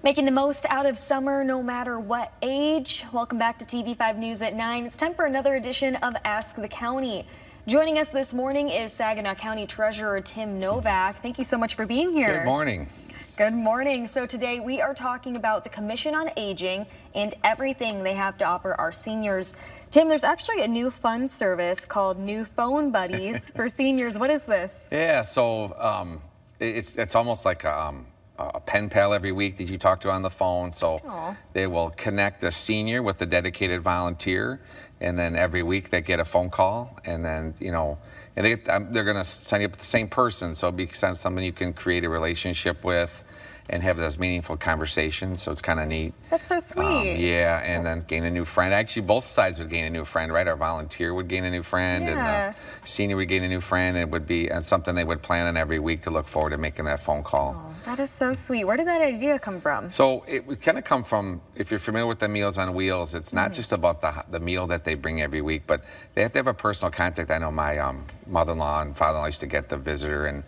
Making the most out of summer no matter what age. Welcome back to TV5 News at 9. It's time for another edition of Ask the County. Joining us this morning is Saginaw County Treasurer Tim Novak. Thank you so much for being here. Good morning. Good morning. So today we are talking about the Commission on Aging and everything they have to offer our seniors. Tim, there's actually a new fun service called New Phone Buddies for seniors. What is this? Yeah, so it's almost like a pen pal every week that you talk to on the phone. So they will connect a senior with a dedicated volunteer, and then every week they get a phone call, and then and they're going to sign you up with the same person. So it'll be something you can create a relationship with and have those meaningful conversations. So it's kind of neat. That's so sweet. Yeah, and then gain a new friend. Actually, both sides would gain a new friend, right? Our volunteer would gain a new friend, and the senior would gain a new friend. It would be something they would plan on every week to look forward to making that phone call. Oh, that is so sweet. Where did that idea come from? So it would kind of come from, if you're familiar with the Meals on Wheels, it's not just about the meal that they bring every week, but they have to have a personal contact. I know my mother-in-law and father-in-law used to get the visitor, and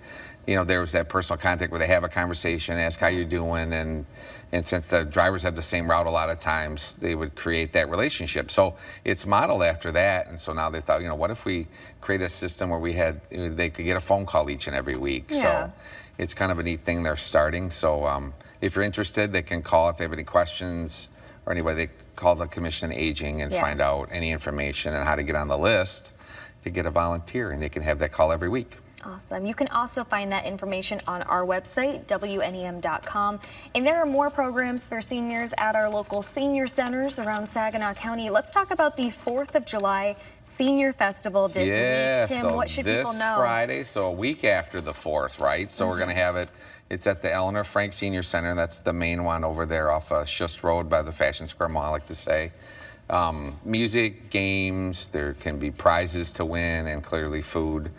there was that personal contact where they have a conversation, ask how you're doing, and since the drivers have the same route a lot of times, they would create that relationship. So it's modeled after that, and so now they thought, what if we create a system where they could get a phone call each and every week. Yeah. So it's kind of a neat thing they're starting. So if you're interested, they can call if they have any questions or anybody. They call the Commission on Aging and find out any information on how to get on the list to get a volunteer, and they can have that call every week. Awesome. You can also find that information on our website, WNEM.com. And there are more programs for seniors at our local senior centers around Saginaw County. Let's talk about the 4th of July Senior Festival this week. Tim, what should people know? This Friday, so a week after the 4th, right? So we're going to have it. It's at the Eleanor Frank Senior Center. That's the main one over there off Schust Road by the Fashion Square Mall, I like to say. Music, games, there can be prizes to win, and clearly food.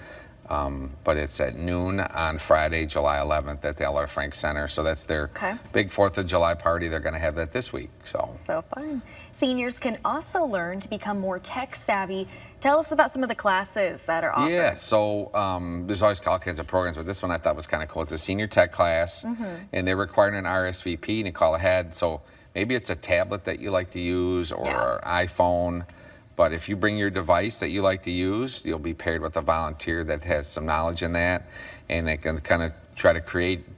But it's at noon on Friday, July 11th at the Eleanor Frank Center. So that's their big 4th of July party. They're going to have that this week. So fun. Seniors can also learn to become more tech savvy. Tell us about some of the classes that are offered. Yeah, so there's always all kinds of programs, but this one I thought was kind of cool. It's a senior tech class, and they're requiring an RSVP, and you call ahead. So maybe it's a tablet that you like to use or an iPhone. But if you bring your device that you like to use, you'll be paired with a volunteer that has some knowledge in that, and they can kind of try to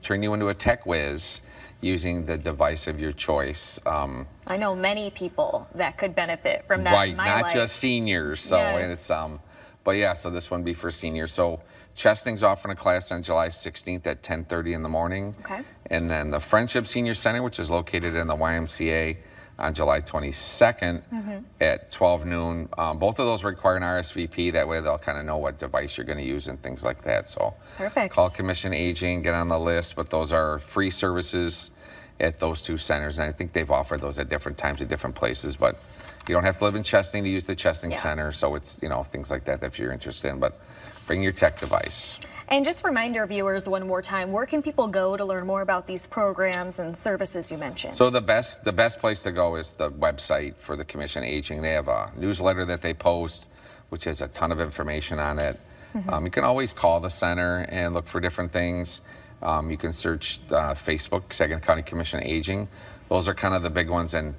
turn you into a tech whiz using the device of your choice. I know many people that could benefit from that. Right, not just seniors. So and it's but yeah, so this one be for seniors. So Chesting's offering a class on July 16th at 10:30 in the morning. Okay. And then the Friendship Senior Center, which is located in the YMCA, on July 22nd at 12 noon. Both of those require an RSVP. That way they'll kind of know what device you're going to use and things like that. So call Commission Aging, get on the list. But those are free services at those two centers. And I think they've offered those at different times at different places. But you don't have to live in Chesting to use the Chesting Center. So it's, things like that if you're interested in. But bring your tech device. And just remind our viewers one more time, where can people go to learn more about these programs and services you mentioned? So the best place to go is the website for the Commission on Aging. They have a newsletter that they post, which has a ton of information on it. You can always call the center and look for different things. You can search Facebook, Saginaw County Commission on Aging. Those are kind of the big ones. And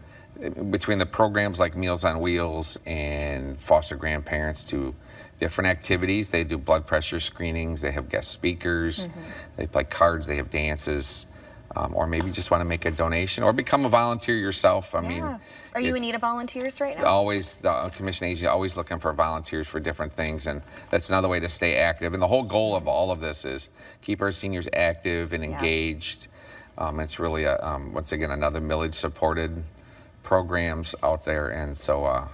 between the programs like Meals on Wheels and foster grandparents to different activities, they do blood pressure screenings, they have guest speakers, they play cards, they have dances, or maybe just want to make a donation or become a volunteer yourself. I mean, are you in need of volunteers right now? Always, the Commission Aging always looking for volunteers for different things, and that's another way to stay active. And the whole goal of all of this is keep our seniors active and engaged. It's really once again another millage supported programs out there, and so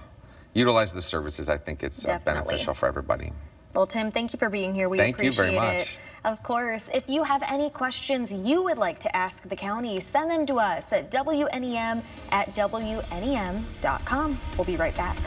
utilize the services. I think it's beneficial for everybody. Well, Tim, thank you for being here. We appreciate it. Thank you very much. Of course, if you have any questions you would like to ask the county, send them to us at WNEM@WNEM.com. We'll be right back.